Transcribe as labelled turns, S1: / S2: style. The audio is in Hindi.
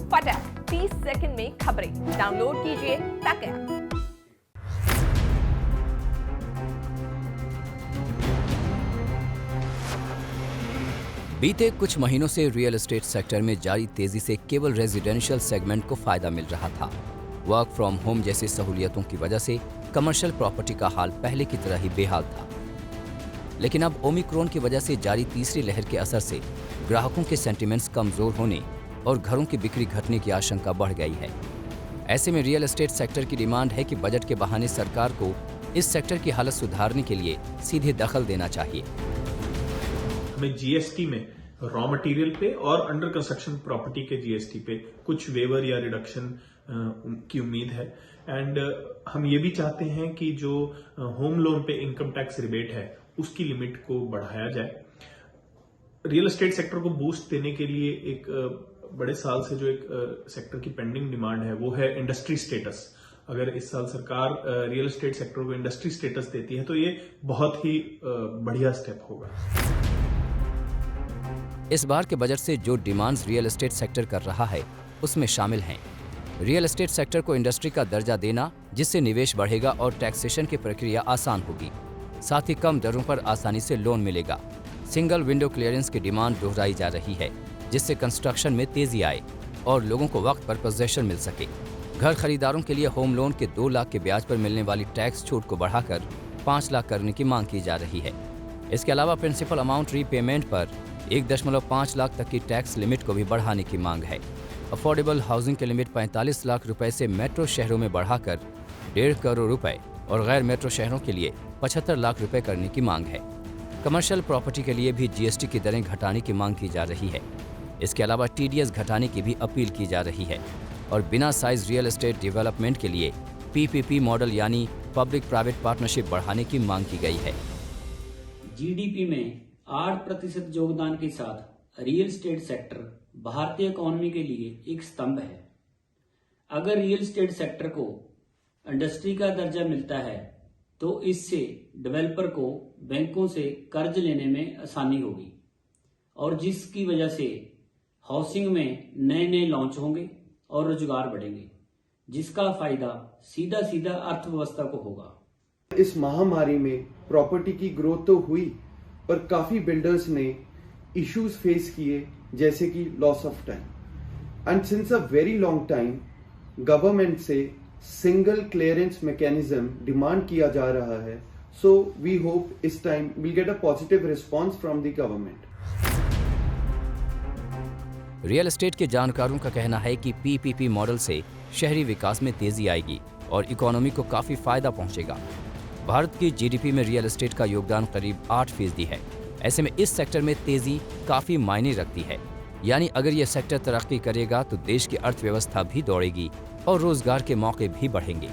S1: फटाक 30 सेकंड में खबरें डाउनलोड कीजिए तक ऐप।
S2: बीते कुछ महीनों से रियल एस्टेट सेक्टर में जारी तेजी से केवल रेजिडेंशियल सेगमेंट को फायदा मिल रहा था। वर्क फ्रॉम होम जैसी सहूलियतों की वजह से कमर्शियल प्रॉपर्टी का हाल पहले की तरह ही बेहाल था। लेकिन अब ओमिक्रॉन की वजह से जारी तीसरी लहर के असर से ग्राहकों के सेंटिमेंट्स कमजोर होने और घरों की बिक्री घटने की आशंका बढ़ गई है। ऐसे में रियल एस्टेट सेक्टर की डिमांड है कि बजट के बहाने सरकार को इस सेक्टर की हालत सुधारने के लिए सीधे दखल देना चाहिए।
S3: हमें जीएसटी में रॉ मटेरियल पे और अंडर कंस्ट्रक्शन प्रॉपर्टी के जीएसटी पे कुछ वेवर या रिडक्शन की उम्मीद है। एंड हम ये भी चाहते हैं कि जो होम लोन पे इनकम टैक्स रिबेट है उसकी लिमिट को बढ़ाया जाए। रियल एस्टेट सेक्टर को बूस्ट देने के लिए एक बड़े साल से जो एक सेक्टर की पेंडिंग डिमांड है वो है इंडस्ट्री स्टेटस। अगर इस साल सरकार रियल एस्टेट सेक्टर को इंडस्ट्री स्टेटस देती है तो ये बहुत ही बढ़िया स्टेप होगा।
S2: इस बार के बजट से जो डिमांड्स रियल एस्टेट सेक्टर कर रहा है उसमें शामिल हैं रियल एस्टेट सेक्टर को इंडस्ट्री का दर्जा देना, जिससे निवेश बढ़ेगा और टैक्सेशन की प्रक्रिया आसान होगी। साथ ही कम दरों पर आसानी से लोन मिलेगा। सिंगल विंडो क्लियरेंस की डिमांड दोहराई जा रही है, जिससे कंस्ट्रक्शन में तेजी आए और लोगों को वक्त पर पोजेशन मिल सके। घर खरीदारों के लिए होम लोन के 2 लाख के ब्याज पर मिलने वाली टैक्स छूट को बढ़ाकर 5 लाख करने की मांग की जा रही है। इसके अलावा प्रिंसिपल अमाउंट रीपेमेंट पर 1.5 लाख तक की टैक्स लिमिट को भी बढ़ाने की मांग है। अफोर्डेबल हाउसिंग की लिमिट 45 लाख रुपए से मेट्रो शहरों में बढ़ाकर 1.5 करोड़ रुपए और गैर मेट्रो शहरों के लिए 75 लाख रुपए करने की मांग है। कमर्शियल प्रॉपर्टी के लिए भी जीएसटी की दरें घटाने की मांग की जा रही है। इसके अलावा टीडीएस घटाने की भी अपील की जा रही है और बिना साइज रियल एस्टेट डेवलपमेंट के लिए पीपीपी मॉडल यानी पब्लिक प्राइवेट पार्टनरशिप बढ़ाने की मांग की गई है।
S4: जीडीपी में 8% योगदान के साथ रियल एस्टेट सेक्टर भारतीय इकोनॉमी के लिए एक स्तंभ है। अगर रियल एस्टेट सेक्टर को इंडस्ट्री का दर्जा मिलता है तो इससे डेवलपर को बैंकों से कर्ज लेने में आसानी होगी और जिसकी वजह से हाउसिंग में नए लॉन्च होंगे और रोजगार बढ़ेंगे, जिसका फायदा सीधा सीधा अर्थव्यवस्था को होगा।
S5: इस महामारी में प्रॉपर्टी की ग्रोथ तो हुई पर काफी बिल्डर्स ने इश्यूज फेस किए, जैसे कि loss of time. And since a very long time government से सिंगल क्लियरेंस मैकेनिज्म डिमांड किया जा रहा है। सो वी होप इस time we'll get a positive response from the government.
S2: Real estate के जानकारों का कहना है कि पीपीपी मॉडल से शहरी विकास में तेजी आएगी और इकोनॉमी को काफी फायदा पहुंचेगा। भारत की जीडीपी में रियल एस्टेट का योगदान करीब 8% है। ऐसे में इस सेक्टर में तेजी काफी मायने रखती है। यानी अगर यह सेक्टर तरक्की करेगा तो देश की अर्थव्यवस्था भी दौड़ेगी और रोजगार के मौके भी बढ़ेंगे।